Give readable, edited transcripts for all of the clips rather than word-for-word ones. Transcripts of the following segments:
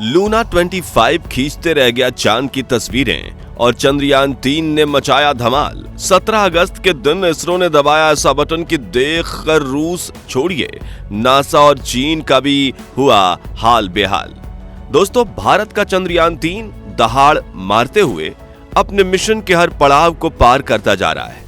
Luna 25 खींचते रह गया चांद की तस्वीरें और चंद्रयान 3 ने मचाया धमाल। 17 अगस्त के दिन इसरो ने दबाया ऐसा बटन कि देखकर रूस छोड़िए नासा और चीन का भी हुआ हाल बेहाल। दोस्तों, भारत का चंद्रयान 3 दहाड़ मारते हुए अपने मिशन के हर पड़ाव को पार करता जा रहा है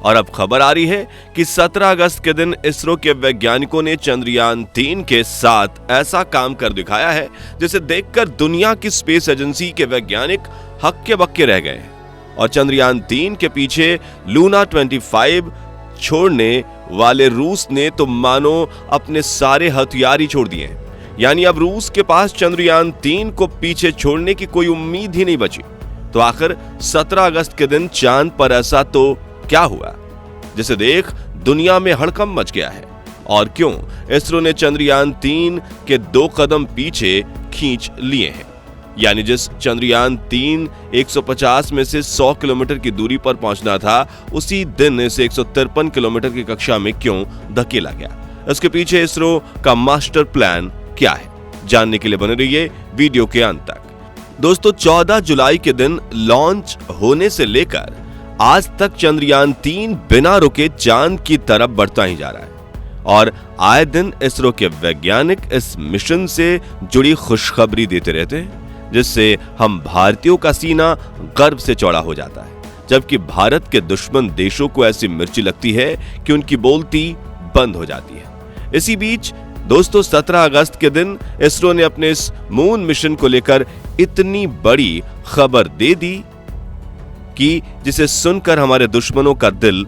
और अब खबर आ रही है कि 17 अगस्त के दिन इसरो के वैज्ञानिकों ने चंद्रयान 3 के साथ ऐसा काम कर दिखाया है जिसे देखकर दुनिया की स्पेस एजेंसी के वैज्ञानिक हक्के बक्के रह गए और चंद्रयान 3 के पीछे लूना 25 छोड़ने वाले रूस ने तो मानो अपने सारे हथियार ही छोड़ दिए। यानी अब रूस के पास चंद्रयान 3 को पीछे छोड़ने की कोई उम्मीद ही नहीं बची। तो आखिर 17 अगस्त के दिन चांद पर ऐसा तो क्या हुआ जिसे देख दुनिया में हड़कंप मच गया है और क्यों इसरो ने चंद्रयान 3 के 2 कदम पीछे खींच लिए हैं। यानी जिस चंद्रयान 3 150 में से 100 किलोमीटर की दूरी पर पहुंचना था, उसी दिन इसे 153 किलोमीटर की कक्षा में क्यों धकेला गया। इसके पीछे इसरो का मास्टर प्लान क्या है, जानने के लिए बने रहिए वीडियो के अंत तक। दोस्तों, 14 जुलाई के दिन लॉन्च होने से लेकर आज तक चंद्रयान 3 बिना रुके चांद की तरफ बढ़ता ही जा रहा है और आए दिन इसरो के वैज्ञानिक इस मिशन से जुड़ी खुशखबरी देते रहते हैं, जिससे हम भारतीयों का सीना गर्व से चौड़ा हो जाता है, जबकि भारत के दुश्मन देशों को ऐसी मिर्ची लगती है कि उनकी बोलती बंद हो जाती है। इसी बीच दोस्तों, 17 अगस्त के दिन इसरो ने अपने इस मून मिशन को लेकर इतनी बड़ी खबर दे दी कि जिसे सुनकर हमारे दुश्मनों का दिल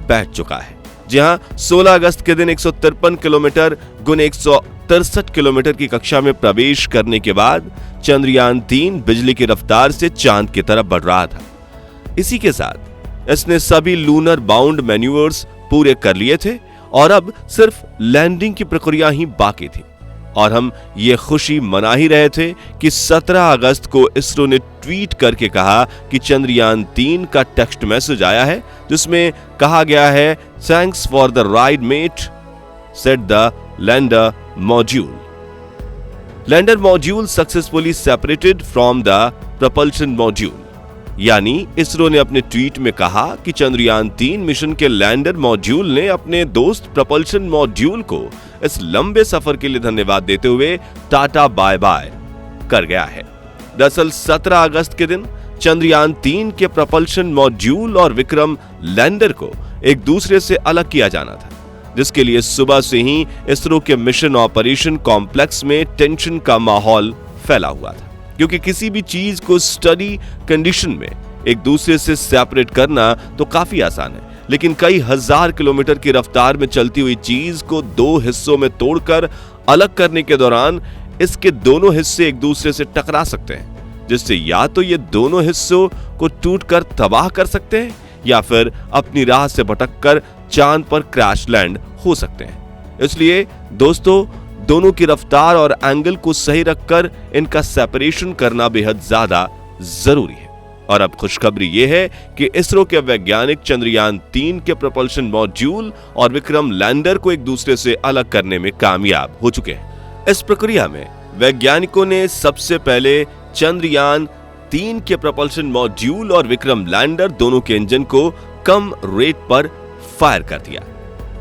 बैठ चुका है। जी हां, 16 अगस्त के दिन 153 किलोमीटर गुने 163 किलोमीटर की कक्षा में प्रवेश करने के बाद चंद्रयान 3 बिजली की रफ्तार से चांद की तरफ बढ़ रहा था। इसी के साथ इसने सभी लूनर बाउंड मैन्यूवर्स पूरे कर लिए थे और अब सिर्फ लैंडिंग की प्रक्रिया ही बाकी थी और हम ये खुशी मना ही रहे थे कि 17 अगस्त को इसरो ने ट्वीट करके कहा कि चंद्रयान 3 का टेक्स्ट मैसेज आया है, जिसमें कहा गया है, thanks for the ride mate, set the lander module. Lander module successfully separated from the propulsion module. यानी इसरो ने अपने ट्वीट में कहा कि चंद्रयान 3 मिशन के लैंडर मॉड्यूल ने अपने दोस्त प्रपल्शन मॉड्यूल को इस लंबे सफर के लिए धन्यवाद देते हुए टाटा बाय बाय कर गया है। दरअसल 17 अगस्त के दिन चंद्रयान 3 के प्रपल्शन मॉड्यूल और विक्रम लैंडर को एक दूसरे से अलग किया जाना था, जिसके लिए सुबह से ही इसरो के मिशन ऑपरेशन कॉम्प्लेक्स में टेंशन का माहौल फैला हुआ था, क्योंकि किसी भी चीज को स्टडी कंडीशन में एक दूसरे से सेपरेट करना तो काफी आसान है, लेकिन कई हजार किलोमीटर की रफ्तार में चलती हुई चीज को 2 हिस्सों में तोड़कर अलग करने के दौरान इसके दोनों हिस्से एक दूसरे से टकरा सकते हैं, जिससे या तो ये दोनों हिस्सों को टूटकर तबाह कर सकते हैं या फिर अपनी राह से भटककर चांद पर क्रैश लैंड हो सकते हैं। इसलिए दोस्तों, दोनों की रफ्तार और एंगल को सही रखकर इनका सेपरेशन करना बेहद ज्यादा जरूरी है। और अब खुशखबरी यह है कि इसरो के वैज्ञानिक चंद्रयान 3 के प्रपल्शन मॉड्यूल और विक्रम लैंडर को एक दूसरे से अलग करने में कामयाब हो चुके हैं। इस प्रक्रिया में वैज्ञानिकों ने सबसे पहले चंद्रयान 3 के प्रपल्शन मॉड्यूल और विक्रम लैंडर दोनों के इंजन को कम रेट पर फायर कर दिया,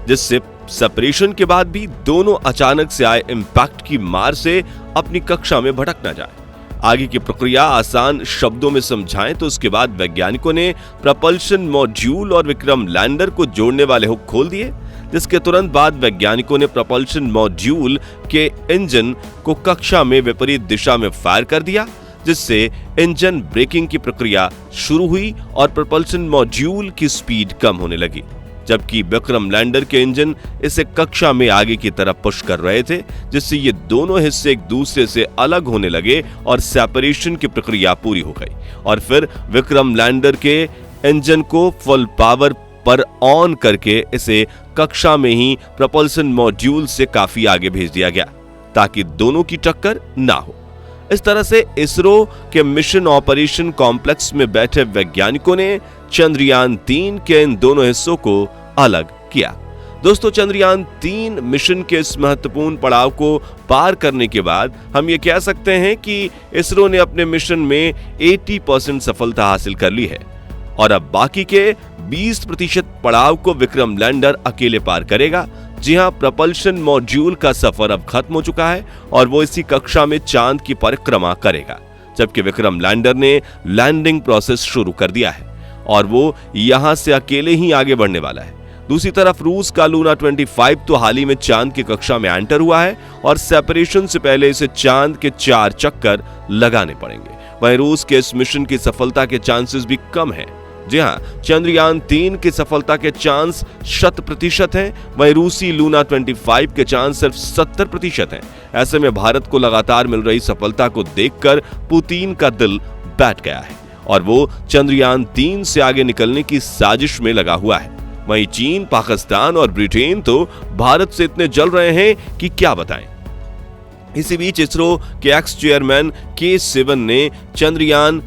जिससे सेपरेशन के बाद भी दोनों अचानक से आए इंपैक्ट की मार से अपनी कक्षा में भटक न जाए। आगे की प्रक्रिया आसान शब्दों में समझाएं तो उसके बाद वैज्ञानिकों ने प्रपल्शन मॉड्यूल और विक्रम लैंडर को जोड़ने वाले हुक खोल दिए, जिसके तुरंत बाद वैज्ञानिकों ने प्रपल्शन मॉड्यूल के इंजन को कक्षा में विपरीत दिशा में फायर कर दिया, जिससे इंजन ब्रेकिंग की प्रक्रिया शुरू हुई और प्रपल्शन मॉड्यूल की स्पीड कम होने लगी, जबकि विक्रम लैंडर के इंजन इसे कक्षा में आगे की तरफ पुश कर रहे थे, जिससे ये दोनों हिस्से एक दूसरे से अलग होने लगे और सेपरेशन की प्रक्रिया पूरी हो गई। और फिर विक्रम लैंडर के इंजन को फुल पावर पर ऑन करके इसे कक्षा में ही प्रपल्शन मॉड्यूल से काफी आगे भेज दिया गया, ताकि दोनों की टक्कर ना हो। इस तरह से इसरो के मिशन ऑपरेशन कॉम्प्लेक्स में बैठे वैज्ञानिकों ने चंद्रयान 3 के इन दोनों हिस्सों को अलग किया। दोस्तों, चंद्रयान 3 मिशन के इस महत्वपूर्ण पड़ाव को पार करने के बाद हम ये कह सकते हैं कि इसरो ने अपने मिशन में 80% सफलता हासिल कर ली है और अब बाकी के 20% पड़ाव को विक्रम लैंडर अकेले पार करेगा। जी हां, प्रपल्शन मॉड्यूल का सफर अब खत्म हो चुका है और वो इसी कक्षा में चांद की परिक्रमा करेगा, जबकि विक्रम लैंडर ने लैंडिंग प्रोसेस शुरू कर दिया है और वो यहां से अकेले ही आगे बढ़ने वाला है। दूसरी तरफ रूस का लूना 25 तो हाल ही में चांद की कक्षा में एंटर हुआ है और सेपरेशन से पहले इसे चांद के 4 चक्कर लगाने पड़ेंगे। वहीं रूस के इस मिशन की सफलता के चांसेस भी कम हैं। जी हां, चंद्रयान 3 की सफलता के चांस 100% हैं, वहीं रूसी लूना 25 के चांस सिर्फ 70% हैं। ऐसे में भारत को लगातार मिल रही सफलता को देखकर पुतिन का दिल बैठ गया है और वो चंद्रयान 3 से आगे निकलने की साजिश में लगा हुआ है। वहीं चीन, पाकिस्तान और ब्रिटेन तो भारत से इतने जल रहे हैं कि क्या बताएं। इसी बीच इसरो के एक्स चेयरमैन K-Sivan ने चंद्रयान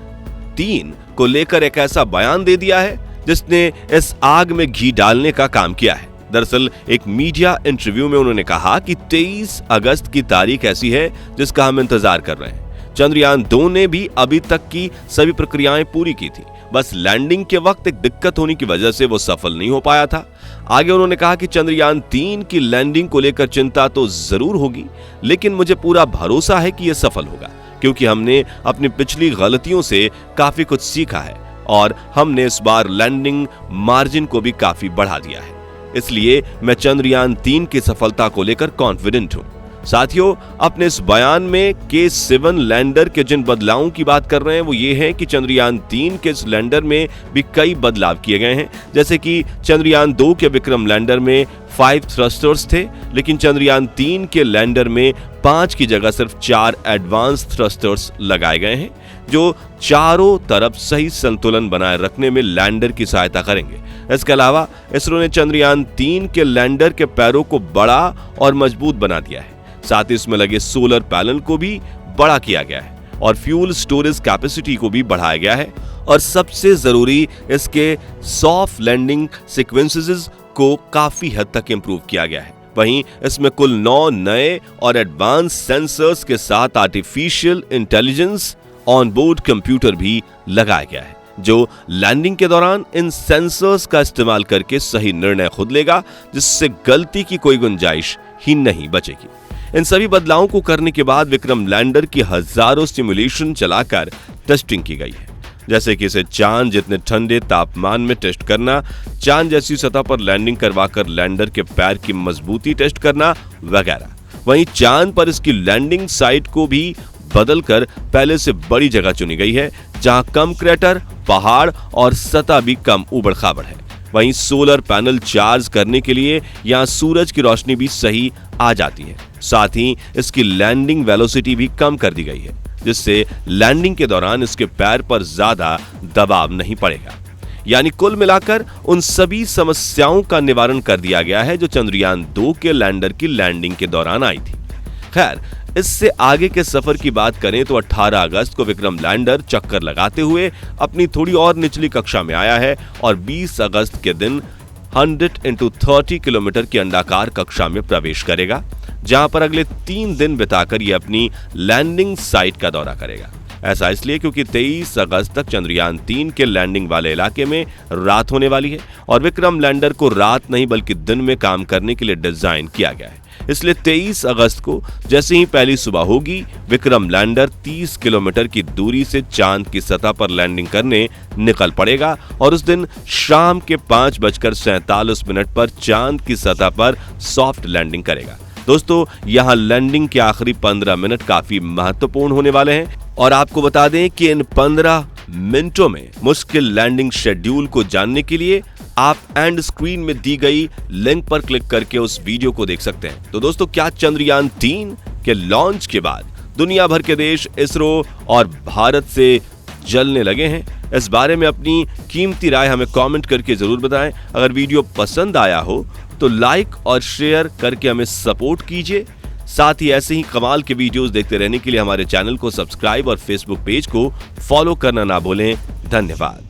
3 को लेकर एक ऐसा बयान दे दिया है जिसने इस आग में घी डालने का काम किया है। दरअसल एक मीडिया इंटरव्यू में उन्होंने कहा कि 23 अगस्त की तारीख ऐसी है जिसका हम इंतजार कर रहे हैं। चंद्रयान 2 ने भी अभी तक की सभी प्रक्रियाएं पूरी की थी, बस लैंडिंग के वक्त एक दिक्कत होने की वजह से वो सफल नहीं हो पाया था। आगे उन्होंने कहा कि चंद्रयान 3 की लैंडिंग को लेकर चिंता तो जरूर होगी, लेकिन मुझे पूरा भरोसा है कि यह सफल होगा, क्योंकि हमने अपनी पिछली गलतियों से काफी कुछ सीखा है और हमने इस बार लैंडिंग मार्जिन को भी काफी बढ़ा दिया है। इसलिए मैं चंद्रयान 3 की सफलता को लेकर कॉन्फिडेंट हूं। साथियों, अपने इस बयान में K-7 लैंडर के जिन बदलावों की बात कर रहे हैं वो ये है कि चंद्रयान 3 के इस लैंडर में भी कई बदलाव किए गए हैं। जैसे कि चंद्रयान 2 के विक्रम लैंडर में 5 थ्रस्टर्स थे, लेकिन चंद्रयान 3 के लैंडर में 5 की जगह सिर्फ 4 एडवांस थ्रस्टर्स लगाए गए हैं, जो चारों तरफ सही संतुलन बनाए रखने में लैंडर की सहायता करेंगे। इसके अलावा इसरो ने चंद्रयान 3 के लैंडर के पैरों को बड़ा और मजबूत बना दिया है। साथ ही इसमें लगे सोलर पैनल को भी बड़ा किया गया है और फ्यूल स्टोरेज कैपेसिटी को भी बढ़ाया गया है और सबसे जरूरी, इसके सॉफ्ट लैंडिंग सीक्वेंसेस को काफी हद तक इंप्रूव किया गया है। वहीं इसमें कुल 9 नए और एडवांस सेंसर्स के साथ artificial intelligence on board computer भी लगाया गया है, जो लैंडिंग के दौरान इन सेंसर्स का इस्तेमाल करके सही निर्णय खुद लेगा, जिससे गलती की कोई गुंजाइश ही नहीं बचेगी। इन सभी बदलावों को करने के बाद विक्रम लैंडर की हजारों सिमुलेशन चलाकर टेस्टिंग की गई है, जैसे कि इसे चांद जितने ठंडे तापमान में टेस्ट करना, चांद जैसी सतह पर लैंडिंग करवाकर लैंडर के पैर की मजबूती टेस्ट करना वगैरह। वहीं चांद पर इसकी लैंडिंग साइट को भी बदलकर पहले से बड़ी जगह चुनी गई है, जहां कम क्रेटर, पहाड़ और सतह भी कम उबड़ खाबड़ है। वहीं सोलर पैनल चार्ज करने के लिए यहां सूरज की रोशनी भी सही आ जाती है। साथ ही इसकी लैंडिंग वेलोसिटी भी कम कर दी गई है, जिससे लैंडिंग के दौरान इसके पैर पर ज्यादा दबाव नहीं पड़ेगा। यानी कुल मिलाकर उन सभी समस्याओं का निवारण कर दिया गया है जो चंद्रयान 2 के लैंडर की लैंडिंग के दौरान आई थी। खैर, इससे आगे के सफर की बात करें तो 18 अगस्त को विक्रम लैंडर चक्कर लगाते हुए अपनी थोड़ी और निचली कक्षा में आया है और 20 अगस्त के दिन 100 × 30 किलोमीटर की अंडाकार कक्षा में प्रवेश करेगा, जहां पर अगले 3 दिन बिताकर यह अपनी लैंडिंग साइट का दौरा करेगा। ऐसा इसलिए क्योंकि 23 अगस्त तक चंद्रयान 3 के लैंडिंग वाले इलाके में रात होने वाली है और विक्रम लैंडर को रात नहीं बल्कि दिन में काम करने के लिए डिजाइन किया गया है। इसलिए 23 अगस्त को जैसे ही पहली सुबह होगी, विक्रम लैंडर 30 किलोमीटर की दूरी से चांद की सतह पर लैंडिंग करने निकल पड़ेगा और उस दिन शाम के 5:47 पर चांद की सतह पर सॉफ्ट लैंडिंग करेगा। दोस्तों, यहां लैंडिंग के आखिरी 15 मिनट काफी महत्वपूर्ण होने वाले हैं और आपको बता दें कि इन 15 मिनटों में मुश्किल लैंडिंग शेड्यूल को जानने के लिए आप एंड स्क्रीन में दी गई लिंक पर क्लिक करके उस वीडियो को देख सकते हैं। तो दोस्तों, क्या चंद्रयान 3 के लॉन्च के बाद दुनिया भर के देश इसरो और भारत से जलने लगे हैं? इस बारे में अपनी कीमती राय हमें कमेंट करके जरूर बताएं। अगर वीडियो पसंद आया हो तो लाइक और शेयर करके हमें सपोर्ट कीजिए। साथ ही ऐसे ही कमाल के वीडियोस देखते रहने के लिए हमारे चैनल को सब्सक्राइब और फेसबुक पेज को फॉलो करना ना भूलें। धन्यवाद।